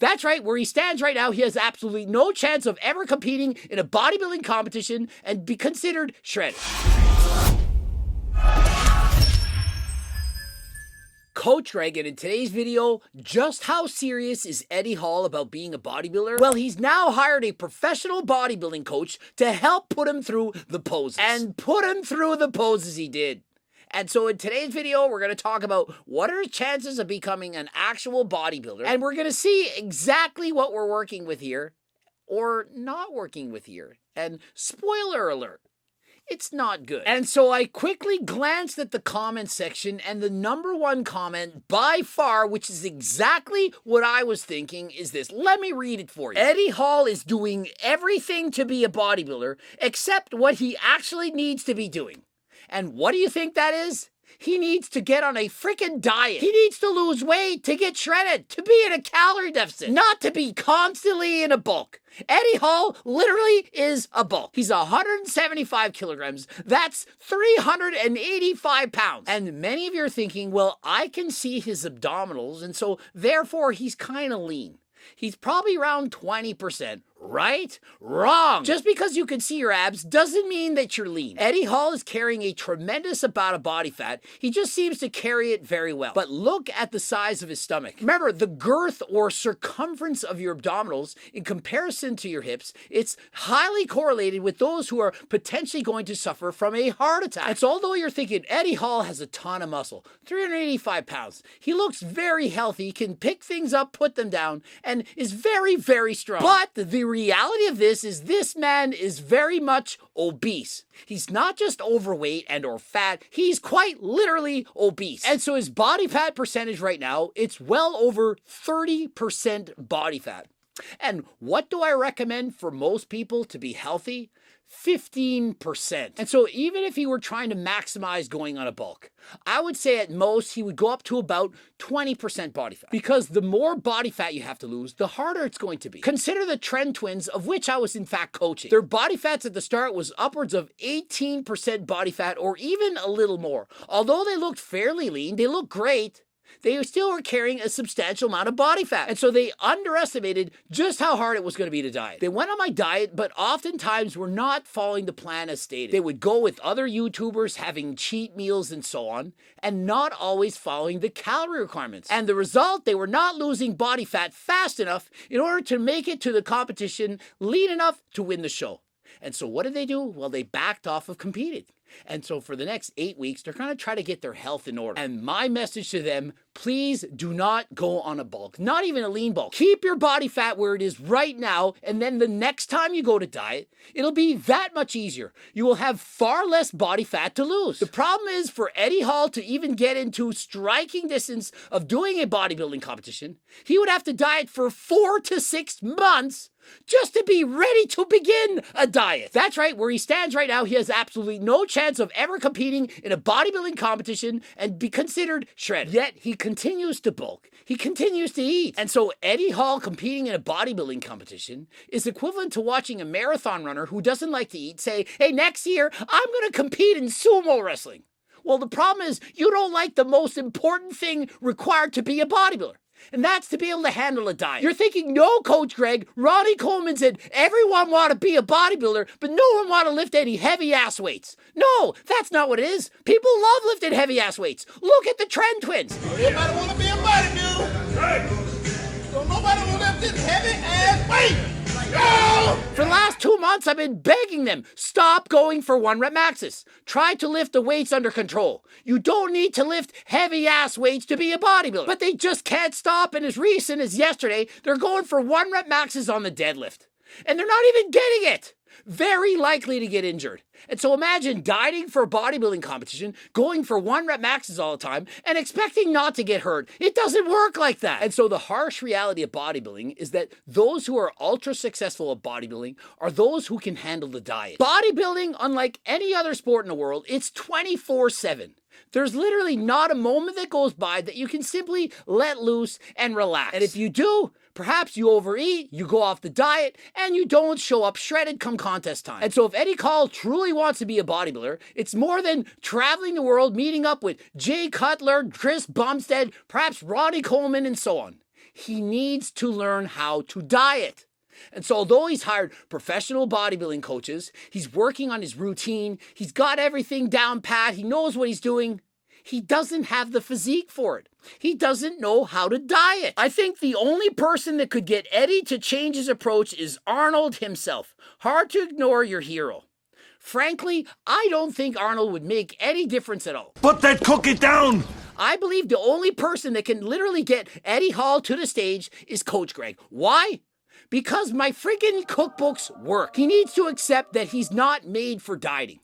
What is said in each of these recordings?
That's right, where he stands right now, he has absolutely no chance of ever competing in a bodybuilding competition and be considered shredded. Coach Greg, and in today's video, just how serious is Eddie Hall about being a bodybuilder? Well, he's now hired a professional bodybuilding coach to help put him through the poses. And put him through the poses he did. And so in today's video, we're going to talk about what are his chances of becoming an actual bodybuilder. And we're going to see exactly what we're working with here or not working with here. And spoiler alert, it's not good. And so I quickly glanced at the comment section, and the number one comment by far, which is exactly what I was thinking, is this. Let me read it for you. Eddie Hall is doing everything to be a bodybuilder except what he actually needs to be doing. And what do you think that is? He needs to get on a freaking diet. He needs to lose weight to get shredded, to be in a calorie deficit, not to be constantly in a bulk. Eddie Hall literally is a bulk. He's 175 kilograms. That's 385 pounds. And many of you are thinking, well, I can see his abdominals, and so therefore he's kind of lean. He's probably around 20%. Right? Wrong. Just because you can see your abs doesn't mean that you're lean. Eddie Hall is carrying a tremendous amount of body fat. He just seems to carry it very well. But look at the size of his stomach. Remember, the girth or circumference of your abdominals in comparison to your hips, it's highly correlated with those who are potentially going to suffer from a heart attack. And so although you're thinking Eddie Hall has a ton of muscle, 385 pounds, he looks very healthy, he can pick things up, put them down, and is very, very strong. But the reality of this is this man is very much obese. He's not just overweight and or fat, he's quite literally obese. And so his body fat percentage right now, it's well over 30% body fat. And what do I recommend for most people to be healthy? 15%. And so even if he were trying to maximize going on a bulk, I would say at most he would go up to about 20% body fat. Because the more body fat you have to lose, the harder it's going to be. Consider the Trend twins, of which I was in fact coaching. Their body fats at the start was upwards of 18% body fat or even a little more. Although they looked fairly lean, they looked great, they still were carrying a substantial amount of body fat. And so they underestimated just how hard it was going to be to diet. They went on my diet, but oftentimes were not following the plan as stated. They would go with other YouTubers having cheat meals and so on, and not always following the calorie requirements. And the result, they were not losing body fat fast enough in order to make it to the competition lean enough to win the show. And so what did they do? Well, they backed off of competing. And so for the next 8 weeks, they're going to try to get their health in order. And my message to them, please do not go on a bulk, not even a lean bulk. Keep your body fat where it is right now, and then the next time you go to diet, it'll be that much easier. You will have far less body fat to lose. The problem is for Eddie Hall to even get into striking distance of doing a bodybuilding competition, he would have to diet for 4 to 6 months just to be ready to begin a diet. That's right, where he stands right now, he has absolutely no chance of ever competing in a bodybuilding competition and be considered shredded. Yet he continues to bulk. He continues to eat. And so Eddie Hall competing in a bodybuilding competition is equivalent to watching a marathon runner who doesn't like to eat say, hey, next year I'm going to compete in sumo wrestling. Well, the problem is you don't like the most important thing required to be a bodybuilder. And that's to be able to handle a diet. You're thinking, no, Coach Greg, Ronnie Coleman said everyone want to be a bodybuilder, but no one want to lift any heavy-ass weights. No, that's not what it is. People love lifting heavy-ass weights. Look at the Trend twins. Everybody want to be a bodybuilder. Right. So nobody want to lift this heavy-ass weight. Oh! For the last 2 months, I've been begging them, stop going for 1-rep maxes. Try to lift the weights under control. You don't need to lift heavy-ass weights to be a bodybuilder. But they just can't stop, and as recent as yesterday, they're going for 1-rep maxes on the deadlift. And they're not even getting it. Very likely to get injured. And so imagine dieting for a bodybuilding competition, going for 1-rep maxes all the time, and expecting not to get hurt. It doesn't work like that. And so the harsh reality of bodybuilding is that those who are ultra successful at bodybuilding are those who can handle the diet. Bodybuilding, unlike any other sport in the world, it's 24/7. There's literally not a moment that goes by that you can simply let loose and relax. And if you do, perhaps you overeat, you go off the diet, and you don't show up shredded come contest time. And so if Eddie Hall truly wants to be a bodybuilder, it's more than traveling the world, meeting up with Jay Cutler, Chris Bumstead, perhaps Ronnie Coleman, and so on. he needs to learn how to diet. And so although he's hired professional bodybuilding coaches, he's working on his routine, he's got everything down pat, he knows what he's doing, he doesn't have the physique for it. He doesn't know how to diet. I think the only person that could get Eddie to change his approach is Arnold himself. Hard to ignore your hero. Frankly, I don't think Arnold would make any difference at all. Put that cookie down! I believe the only person that can literally get Eddie Hall to the stage is Coach Greg. Why? Because my friggin' cookbooks work. He needs to accept that he's not made for dieting.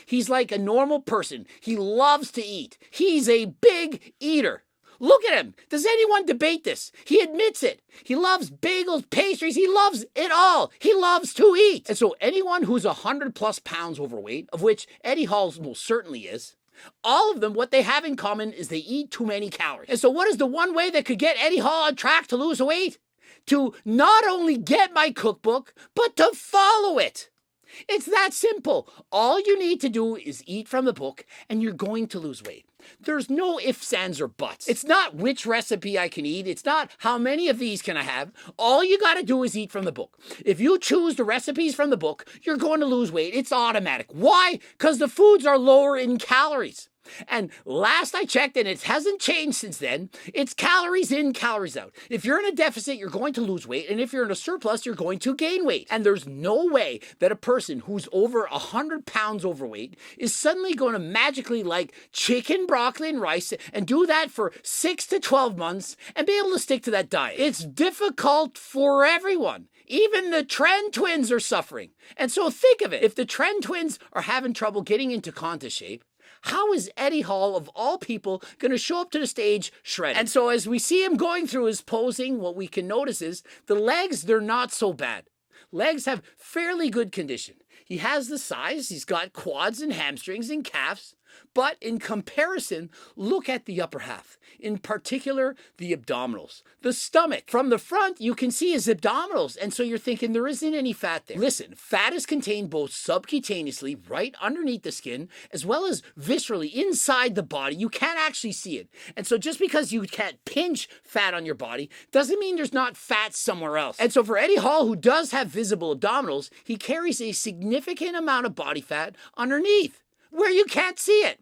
He's like a normal person. He loves to eat. He's a big eater. Look at him. Does anyone debate this? He admits it. He loves bagels, pastries. He loves it all. He loves to eat. And so anyone who's 100+ pounds overweight, of which Eddie Hall most certainly is, all of them, what they have in common is they eat too many calories. And so what is the one way that could get Eddie Hall on track to lose weight? To not only get my cookbook, but to follow it. It's that simple. All you need to do is eat from the book and you're going to lose weight. There's no ifs, ands, or buts. It's not which recipe I can eat. It's not how many of these can I have. All you got to do is eat from the book. If you choose the recipes from the book, you're going to lose weight. It's automatic. Why? Because the foods are lower in calories. And last I checked, and it hasn't changed since then, it's calories in, calories out. If you're in a deficit, you're going to lose weight. And if you're in a surplus, you're going to gain weight. And there's no way that a person who's over 100 pounds overweight is suddenly going to magically like chicken, broccoli, and rice and do that for 6 to 12 months and be able to stick to that diet. It's difficult for everyone. Even the Trend twins are suffering. And so think of it. If the Trend twins are having trouble getting into contest shape, how is Eddie Hall, of all people, going to show up to the stage shredded? And so as we see him going through his posing, what we can notice is the legs, they're not so bad. Legs have fairly good condition. He has the size, he's got quads and hamstrings and calves, but in comparison, look at the upper half. In particular, the abdominals, the stomach. From the front, you can see his abdominals, and so you're thinking there isn't any fat there. Listen, fat is contained both subcutaneously, right underneath the skin, as well as viscerally inside the body. You can't actually see it. And so just because you can't pinch fat on your body doesn't mean there's not fat somewhere else. And so for Eddie Hall, who does have visible abdominals, he carries a significant amount of body fat underneath, where you can't see it.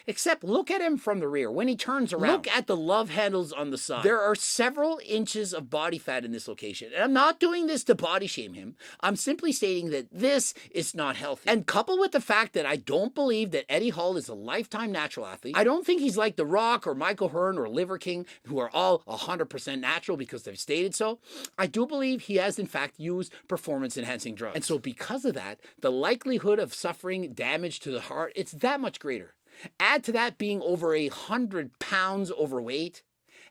Except look at him from the rear. When he turns around, look at the love handles on the side. There are several inches of body fat in this location. And I'm not doing this to body shame him. I'm simply stating that this is not healthy. And coupled with the fact that I don't believe that Eddie Hall is a lifetime natural athlete, I don't think he's like The Rock or Michael Hearn or Liver King, who are all 100% natural because they've stated so. I do believe he has in fact used performance-enhancing drugs. And so because of that, the likelihood of suffering damage to the heart, it's that much greater. Add to that being over 100 pounds overweight,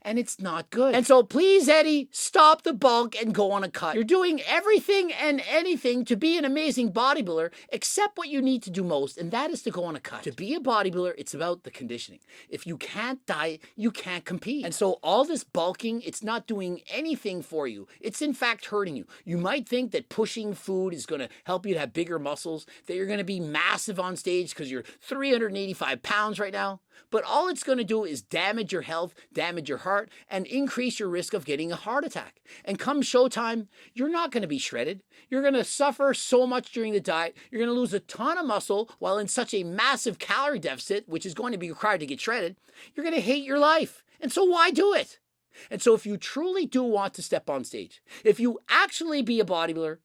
and it's not good. And so please, Eddie, stop the bulk and go on a cut. You're doing everything and anything to be an amazing bodybuilder except what you need to do most, and that is to go on a cut. To be a bodybuilder, it's about the conditioning. If you can't diet, you can't compete. And so all this bulking, it's not doing anything for you. It's in fact hurting you. You might think that pushing food is going to help you to have bigger muscles, that you're going to be massive on stage because you're 385 pounds right now. But all it's going to do is damage your health, damage your heart, and increase your risk of getting a heart attack. And come showtime, you're not going to be shredded. You're going to suffer so much during the diet. You're going to lose a ton of muscle while in such a massive calorie deficit, which is going to be required to get shredded. You're going to hate your life. And so why do it? And so if you truly do want to step on stage, if you actually be a bodybuilder,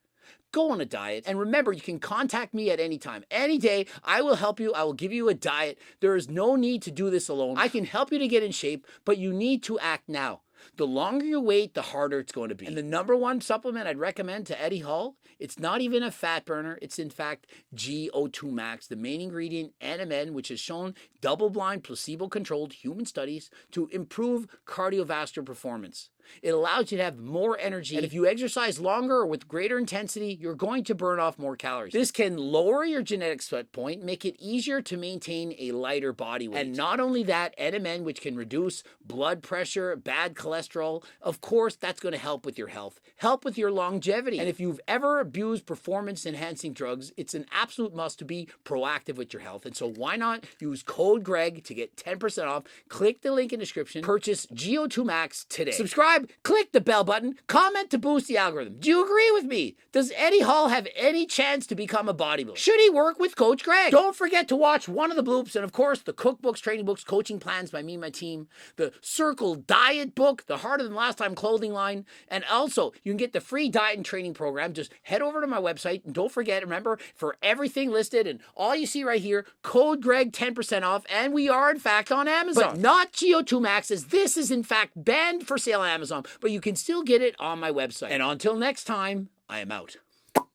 go on a diet. And remember, you can contact me at any time. Any day, I will help you. I will give you a diet. There is no need to do this alone. I can help you to get in shape, but you need to act now. The longer you wait, the harder it's going to be. And the number one supplement I'd recommend to Eddie Hall, it's not even a fat burner. It's in fact GO2 Max, the main ingredient, NMN, which has shown double-blind, placebo-controlled human studies to improve cardiovascular performance. It allows you to have more energy. And if you exercise longer or with greater intensity, you're going to burn off more calories. This can lower your genetic sweat point, make it easier to maintain a lighter body weight. And not only that, NMN, which can reduce blood pressure, bad cholesterol, of course, that's going to help with your health, help with your longevity. And if you've ever abused performance-enhancing drugs, it's an absolute must to be proactive with your health. And so why not use code GREG to get 10% off? Click the link in the description, purchase GO2 Max today. Subscribe subscribe, click the bell button, comment to boost the algorithm. Do you agree with me? Does Eddie Hall have any chance to become a bodybuilder? Should he work with Coach Greg? Don't forget to watch one of the bloops, and of course the cookbooks, training books, coaching plans by me and my team, the Circle Diet book, the Harder Than Last Time clothing line, and also you can get the free diet and training program. Just head over to my website, and don't forget, remember, for everything listed and all you see right here, code Greg 10% off, and we are in fact on Amazon. But not GO2 Maxes. This is in fact banned for sale on Amazon, but you can still get it on my website. And until next time, I am out.